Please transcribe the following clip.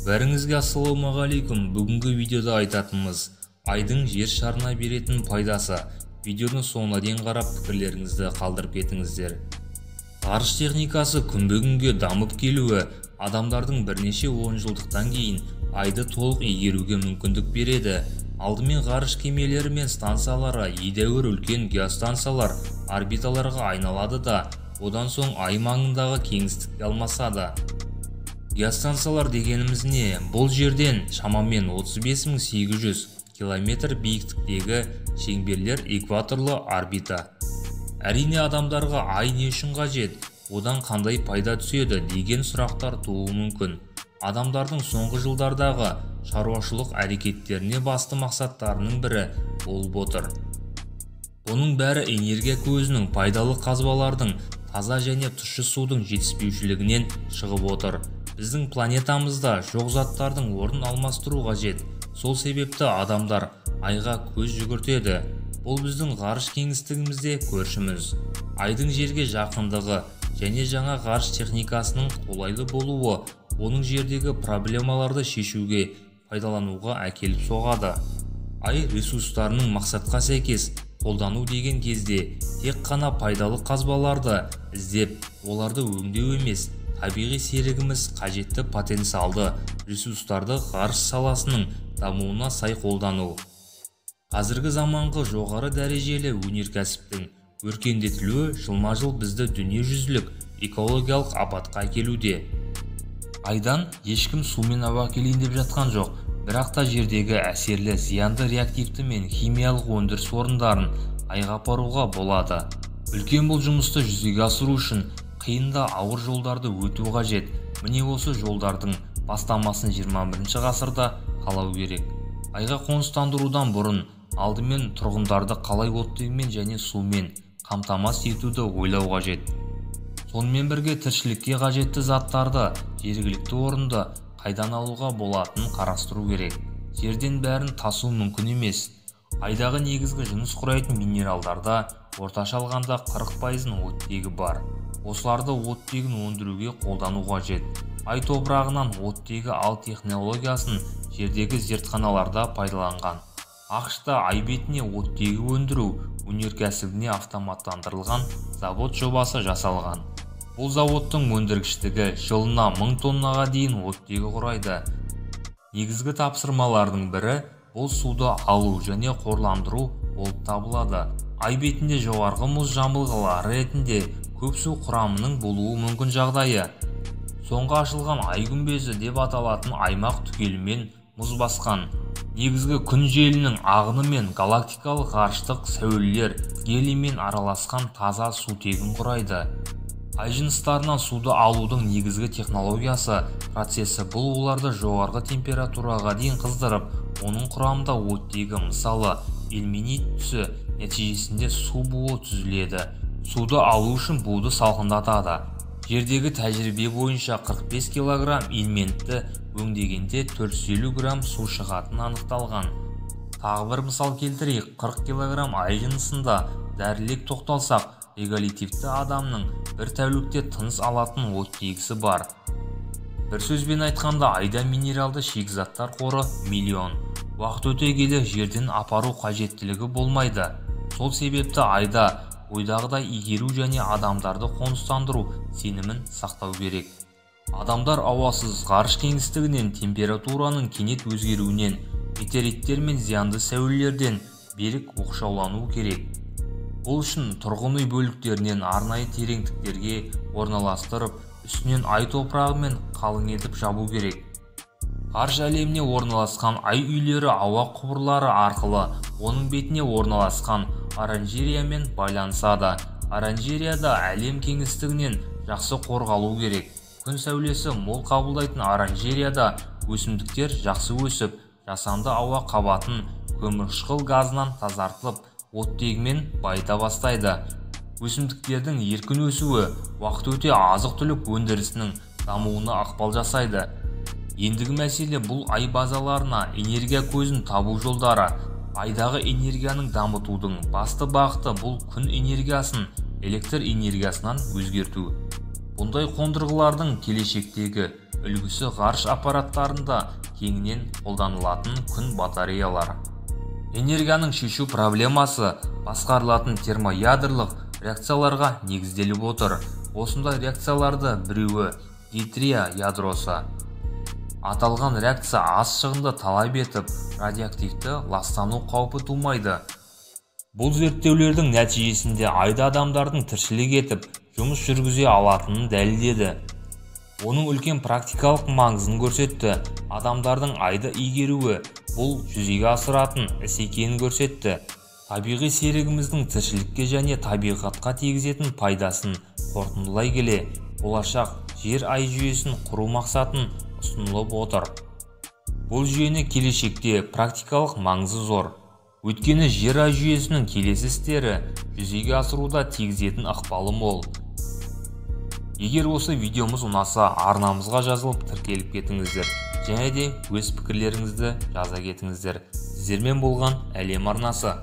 Бәріңізге ассалаумағалейкум. Бүгінгі видеода айтатынымыз айдың жер шарына беретін пайдасы. Видеоны соңына дейін қарап пікірлеріңізді қалдырып кетіңіздер. Ғарыш техникасы күнбе-күнге дамып келуі адамдардың бірнеше онжылдықтан кейін айды толық игеруге мүмкіндік береді. Алдымен ғарыш кемелері мен станциялары едәуір үлкен геостансиялар орбиталарға айналады да, одан соң ай маңындағы кеңістікке алмасады. Геостансиялар дегеніміз не? Бұл жерден шамамен 35800 км биіктіктегі шеңберлер экваторлы орбита. Әрине адамдарға ай не үшін қажет, одан қандай пайда түседі деген сұрақтар тууы мүмкін. Адамдардың соңғы жылдардағы шаруашылық әрекеттеріне басты мақсаттарының бірі болып отыр. Оның бәрі энергия көзінің пайдалы қазбалардың таза және тұщы судың жетіспеушілігінен шығып отыр. Біздің планетамызда жоқ заттардың орнын алмастыру қажет. Сол себепті адамдар айға көз жүгіртеді. Бұл біздің ғарыш кеңістігімізде көршіміз. Айдың жерге жақындығы және жаңа ғарыш техникасының қолайлы болуы оның жердегі проблемаларды шешуге пайдалануға әкеліп соғады. Ай ресурстарының мақсатқа сәйкес қолдану деген кезде тек қана пайдалы қазбаларды іздеп, оларды өңдеу емес, табиғи серігіміз қажетті потенциалды ресурстарды ғарыш саласының дамуына сай қолдану. Қазіргі заманғы жоғары дәрежелі өнеркәсіптің өркендетілуі жылма-жыл бізді дүниежүзілік экологиялық апатқа әкелуде. Айдан ешкім сумен ауа әкелейін деп жатқан жоқ, бірақ та жердегі әсерлі зиянды реактивті мен химиялық өндіріс орындарын айға апаруға болады. Үлкен бұл жұмысты жүзеге асыру үшін қиын да ауыр жолдарды өту қажет. Міне осы жолдардың бастамасын 21 ғасырда қалау керек. Айға қоныстандырудан бұрын алдымен тұрғындарды қалай оттегімен және сумен қамтамасыз етуді ойлау қажет. Сонымен бірге тіршілікке қажетті заттарды жергілікті орында қайдан алуға болатынын қарастыру керек. Жерден бәрін тасу мүмкін емес. Айдағы негізгі жыныс құрайтын минералдарда орташа алғанда 40% оттегі бар. Осыларды оттегін өндіруге қолдану қажет. Ай топырағынан оттегі ал технологиясын жердегі зертханаларда пайдаланған. ақш-та ай бетіне оттегі өндіру өнеркәсібіне автоматтандырылған завод жобасы жасалған. Бұл заводтың өндіргіштігі жылына 1000 тоннаға дейін оттегі құрайды. Негізгі тапсырмалардың бірі бұл суды алу және қорландыру болып табылады. Ай бетінде жоғарғы мұз жамылғылары ретінде көп су құрамының болуы мүмкін жағдайы. Соңғы ашылған ай күмбезі деп аталатын аймақ түгелімен мұз басқан. Негізгі күн желінің ағыны мен галактикалық ғарыштық сәулелер гелиймен араласқан таза сутегін құрайды. Ай жыныстарынан суды алудың негізгі технологиясы процесі бұл оларды жоғарғы температураға дейін қыздырып, оның құрамында оттегі, мысалы ильменит түсі нәтижесінде су буы түзіледі. Суды алу үшін буды салқындатады. Жердегі тәжірибе бойынша 45 кг ильментті өңдегенде 450 грамм су шығатыны анықталған. Тағы бір мысал келтірейік, 40 кг ай жынысында дәрілік тоқталсақ, реголитивті адамның бір тәулікте тыныс алатын оттегісі бар. Бір сөзбен айтқанда, айда минералды шикізаттар қоры миллион. Уақыт өте келе жерден апару қажеттілігі болмайды. Сол себепті айда ойдағыдай игеру және адамдарды қоныстандыру сенімін сақтау керек. Адамдар ауасыз ғарыш кеңістігінен температураның кенет өзгеруінен, метеориттер мен зиянды сәулелерден берік оқшаулану керек. Бұл үшін тұрғын үй бөліктерінен арнайы тереңдіктерге орналастырып, үстінен ай топырағымен қалың етіп жабу керек. Ғарыш әлеміне орналасқан ай үйлері ауа құбырлары арқылы оның бетіне орналасқан оранжериямен байланысады. Оранжерияда әлем кеңістігінен жақсы қорғалу керек. Күн сәулесі мол қабылдайтын оранжерияда өсімдіктер жақсы өсіп, жасанды ауа қабатын көмірқышқыл газынан тазартылып, оттегімен байыта бастайды. Өсімдіктердің еркін өсуі уақыт өте азық-түлік өндірісінің дамуына ықпал жасайды. Ендігі мәселе бұл ай базаларына энергия көзін табу жолдары. Айдағы энергияның дамытудың басты бағыты бұл күн энергиясын электр энергиясынан өзгерту. Бұндай қондырғылардың келешектегі үлгісі ғарыш аппараттарында кеңінен қолданылатын күн батареялары. Энергияның шешу проблемасы басқарылатын термоядролық реакцияларға негізделіп отыр. Осындай реакцияларды біреуі дейтрия ядросы. Аталған реакция аз шығынды талап етіп, радиоактивті ластану қаупі тумайды. Бұл зерттеулердің нәтижесінде айда адамдардың тіршілік етіп, жұмыс жүргізе алатынын дәлелдеді. Оның үлкен практикалық маңызын көрсетті. Адамдардың айды игеруі бұл жүзеге асыратын іс екенін көрсетті. Табиғи серігіміздің тіршілікке және табиғатқа тигізетін пайдасын қорытындылай келе, болашақ жер-ай жүйесін құру мақсатын ұсынылып отыр. Бұл жүйені келешекте практикалық маңызы зор. Өйткені жер-ай жүйесінің келесі істері жүзеге асыруда тигізетін ықпалы мол. Егер осы видеомыз ұнаса, арнамызға жазылып тіркеліп кетіңіздер. Және де өз пікірлеріңізді жаза кетіңіздер. Сіздермен болған әлем арнасы.